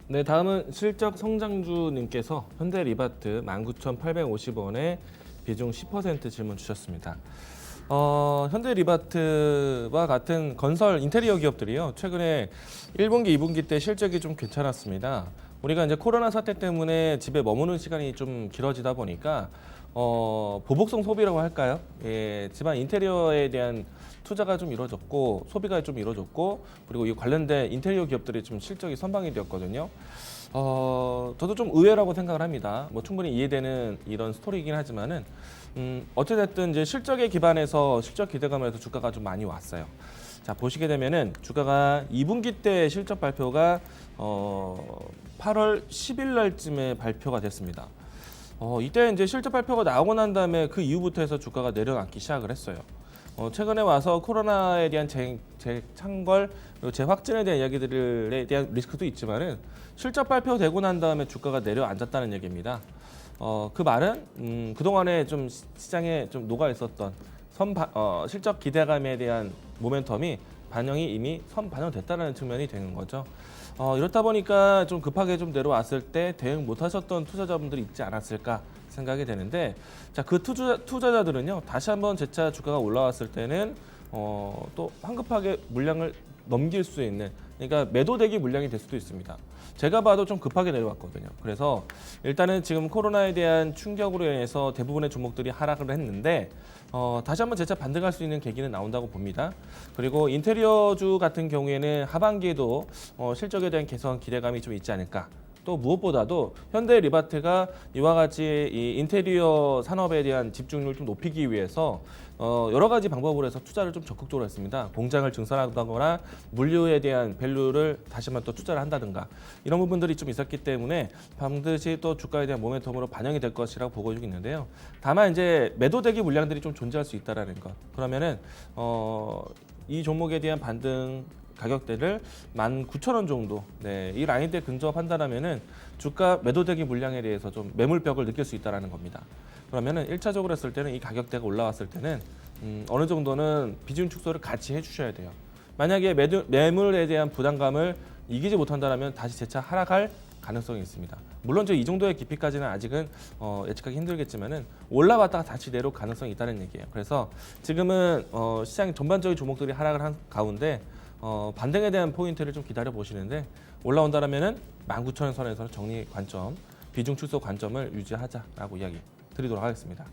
네, 다음은 실적 성장주님께서 현대리바트 19,850원에 비중 10% 질문 주셨습니다. 현대리바트와 같은 건설 인테리어 기업들이요. 최근에 1분기, 2분기 때 실적이 좀 괜찮았습니다. 우리가 이제 코로나 사태 때문에 집에 머무는 시간이 좀 길어지다 보니까 보복성 소비라고 할까요? 예, 집안 인테리어에 대한 투자가 좀 이루어졌고 소비가 좀 이루어졌고 그리고 이 관련된 인테리어 기업들이 좀 실적이 선방이 되었거든요. 저도 좀 의외라고 생각을 합니다. 뭐 충분히 이해되는 이런 스토리이긴 하지만은 어찌됐든 이제 실적에 기반해서 실적 기대감에서 주가가 좀 많이 왔어요. 자, 보시게 되면은 주가가 2분기 때 실적 발표가 8월 10일 날쯤에 발표가 됐습니다. 이때 이제 실적 발표가 나오고 난 다음에 그 이후부터 해서 주가가 내려앉기 시작을 했어요. 최근에 와서 코로나에 대한 재창궐 그리고 재확진에 대한 이야기들에 대한 리스크도 있지만은 실적 발표되고 난 다음에 주가가 내려앉았다는 얘기입니다. 그 말은 그동안에 좀 시장에 좀 녹아 있었던 실적 기대감에 대한 모멘텀이 반영이 이미 반영됐다는 측면이 되는 거죠. 이렇다 보니까 좀 급하게 좀 내려왔을 때 대응 못하셨던 투자자분들이 있지 않았을까 생각이 되는데, 자, 그 투자자들은요 다시 한번 재차 주가가 올라왔을 때는 또 황급하게 물량을 넘길 수 있는, 그러니까 매도대기 물량이 될 수도 있습니다. 제가 봐도 좀 급하게 내려왔거든요. 그래서 일단은 지금 코로나에 대한 충격으로 인해서 대부분의 종목들이 하락을 했는데 다시 한번 재차 반등할 수 있는 계기는 나온다고 봅니다. 그리고 인테리어주 같은 경우에는 하반기에도 실적에 대한 개선 기대감이 좀 있지 않을까. 또 무엇보다도 현대리바트가 이와 같이 이 인테리어 산업에 대한 집중률을 좀 높이기 위해서 여러 가지 방법으로 해서 투자를 좀 적극적으로 했습니다. 공장을 증설한다거나 물류에 대한 밸류를 다시 한번 또 투자를 한다든가 이런 부분들이 좀 있었기 때문에 반드시 또 주가에 대한 모멘텀으로 반영이 될 것이라고 보고 있는데요. 다만 이제 매도대기 물량들이 좀 존재할 수 있다라는 것. 그러면은 이 종목에 대한 반등 가격대를 19,000원 정도, 네, 이 라인대 근접한다면은 주가 매도대기 물량에 대해서 좀 매물벽을 느낄 수 있다라는 겁니다. 그러면은 1차적으로 했을 때는 이 가격대가 올라왔을 때는 어느 정도는 비중 축소를 같이 해주셔야 돼요. 만약에 매물에 대한 부담감을 이기지 못한다면 다시 재차 하락할 가능성이 있습니다. 물론 저 이 정도의 깊이까지는 아직은 예측하기 힘들겠지만은 올라왔다가 다시 내려올 가능성이 있다는 얘기예요. 그래서 지금은 시장 전반적인 종목들이 하락을 한 가운데 반등에 대한 포인트를 좀 기다려 보시는데 올라온다라면은 19,000원 선에서는 정리 관점, 비중 축소 관점을 유지하자라고 이야기 드리도록 하겠습니다.